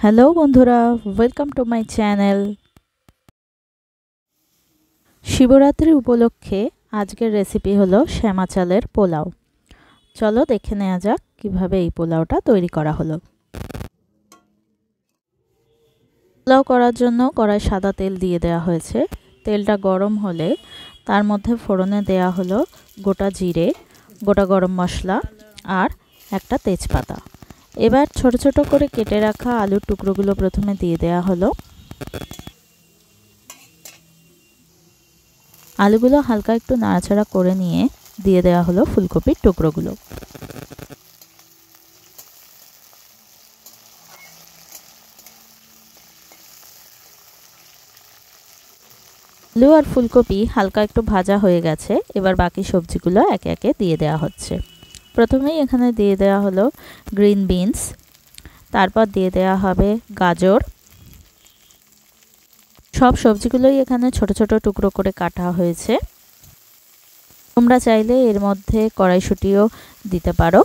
Hello বন্ধুরা, welcome to my channel. Shivratri উপলক্ষে আজকের রেসিপি হলো শ্যামা চালের পোলাও। চলো দেখে নেওয়া যাক কিভাবে এই পোলাওটা তৈরি করা হলো। পোলাও করার জন্য কড়াই সাদা তেল দিয়ে দেওয়া হয়েছে। তেলটা গরম হলে তার মধ্যে ফোড়নে দেওয়া হলো গোটা জিরে, গোটা গরম মশলা আর একটা তেজপাতা। এবার ছোট ছোট করে কেটে রাখা আলুর টুকরোগুলো প্রথমে দিয়ে দেওয়া হলো। আলুগুলো হালকা একটু নাড়াচাড়া করে নিয়ে দিয়ে দেওয়া হলো ফুলকপির টুকরোগুলো। আলু আর ফুলকপি হালকা একটু ভাজা হয়ে গেছে। এবার বাকি সবজিগুলো একে একে দিয়ে দেওয়া হচ্ছে। প্রথমেই এখানে দিয়ে দেওয়া হলো গ্রিন বিনস, তারপর দিয়ে দেওয়া হবে গাজর। সব সবজিগুলোই এখানে ছোট ছোট টুকরো করে কাটা হয়েছে। তোমরা চাইলে এর মধ্যে কড়াইশুঁটিও দিতে পারো।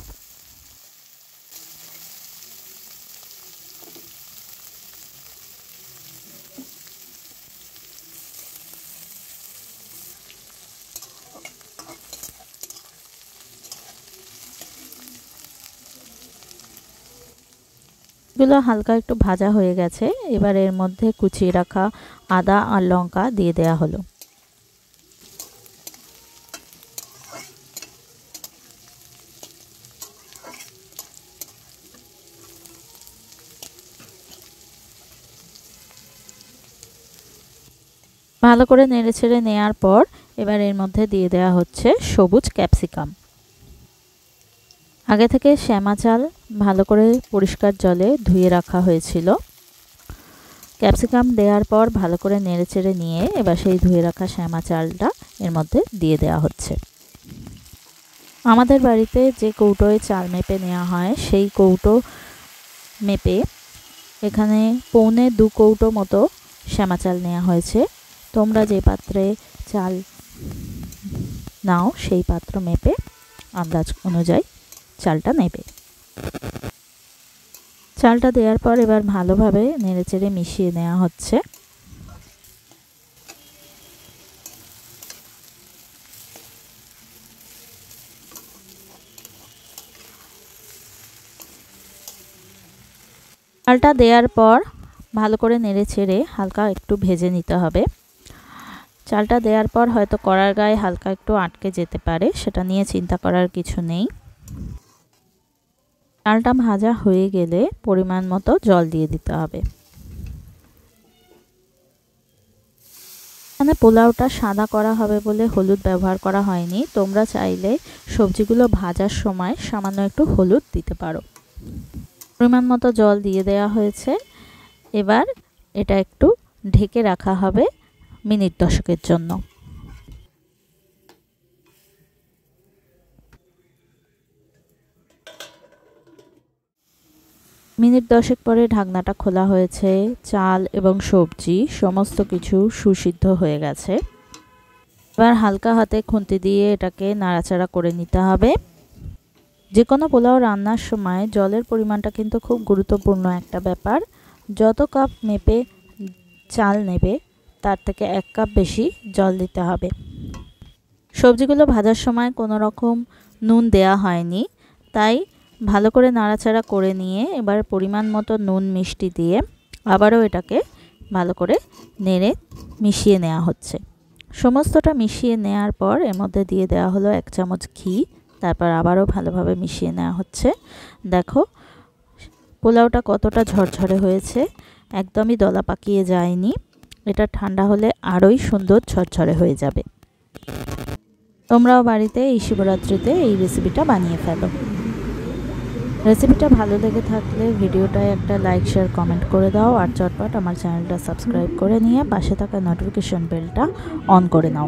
এগুলো হালকা একটু ভাজা হয়ে গেছে। এবার এর মধ্যে কুচিয়ে রাখা আদা আর লঙ্কা দিয়ে দেওয়া হলো। ভালো করে নেড়েচেড়ে নেওয়ার পর এবার এর মধ্যে দিয়ে দেওয়া হচ্ছে সবুজ ক্যাপসিকাম। আগে থেকে শ্যামা চাল ভালো করে পরিষ্কার জলে ধুয়ে রাখা হয়েছিল। ক্যাপসিকাম দেওয়ার পর ভালো করে নেড়েচেড়ে নিয়ে এবার সেই ধুয়ে রাখা শ্যামা চালটা এর মধ্যে দিয়ে দেওয়া হচ্ছে। আমাদের বাড়িতে যে কৌটোয় চাল মেপে নেওয়া হয় সেই কৌটো মেপে এখানে 1.25 কৌটো মতো শ্যামা চাল নেওয়া হয়েছে। তোমরা যে পাত্রে চাল নাও সেই পাত্র মেপে আন্দাজ অনুযায়ী চালটা নেবে। চালটা দেওয়ার পর এবার ভালোভাবে নেড়েচেড়ে মিশিয়ে নেওয়া হচ্ছে। চালটা দেওয়ার পর ভালো করে নেড়েচেড়ে হালকা একটু ভেজে নিতে হবে। চালটা দেওয়ার পর হয়তো কড়ার গায়ে হালকা একটু আটকে যেতে পারে, সেটা নিয়ে চিন্তা করার কিছু নেই। চালটা ভাজা হয়ে গেলে পরিমাণ মতো জল দিয়ে দিতে হবে। এখানে পোলাওটা সাদা করা হবে বলে হলুদ ব্যবহার করা হয়নি। তোমরা চাইলে সবজিগুলো ভাজার সময় সামান্য একটু হলুদ দিতে পারো। পরিমাণ মতো জল দিয়ে দেওয়া হয়েছে। এবার এটা একটু ঢেকে রাখা হবে মিনিট 10 জন্য। মিনিট 10 পরে ঢাকনাটা খোলা হয়েছে। চাল এবং সবজি সমস্ত কিছু সুসিদ্ধ হয়ে গেছে। এবার হালকা হাতে খুন্তি দিয়ে এটাকে নাড়াচাড়া করে নিতে হবে। যে কোনো পোলাও রান্নার সময় জলের পরিমাণটা কিন্তু খুব গুরুত্বপূর্ণ একটা ব্যাপার। যত কাপ মেপে চাল নেবে তার থেকে 1 কাপ বেশি জল দিতে হবে। সবজিগুলো ভাজার সময় কোনো রকম নুন দেয়া হয়নি, তাই ভালো করে নাড়াচাড়া করে নিয়ে এবার পরিমাণ মতো নুন মিষ্টি দিয়ে আবারও এটাকে ভালো করে নেড়ে মিশিয়ে নেওয়া হচ্ছে। সমস্তটা মিশিয়ে নেওয়ার পর এর মধ্যে দিয়ে দেওয়া হলো 1 চামচ ঘি। তারপর আবারও ভালোভাবে মিশিয়ে নেওয়া হচ্ছে। দেখো পোলাওটা কতটা ঝরঝরে হয়েছে, একদমই দলা পাকিয়ে যায়নি। এটা ঠান্ডা হলে আরোই সুন্দর ঝরঝরে হয়ে যাবে। তোমরাও বাড়িতে এই শিবরাত্রিতে এই রেসিপিটা বানিয়ে ফেলো। রেসিপিটা ভালো লেগে থাকলে ভিডিওটায় একটা লাইক, শেয়ার, কমেন্ট করে দাও। আর চটপট আমার চ্যানেলটা সাবস্ক্রাইব করে নিয়ে পাশে থাকা নোটিফিকেশন বেলটা অন করে নাও।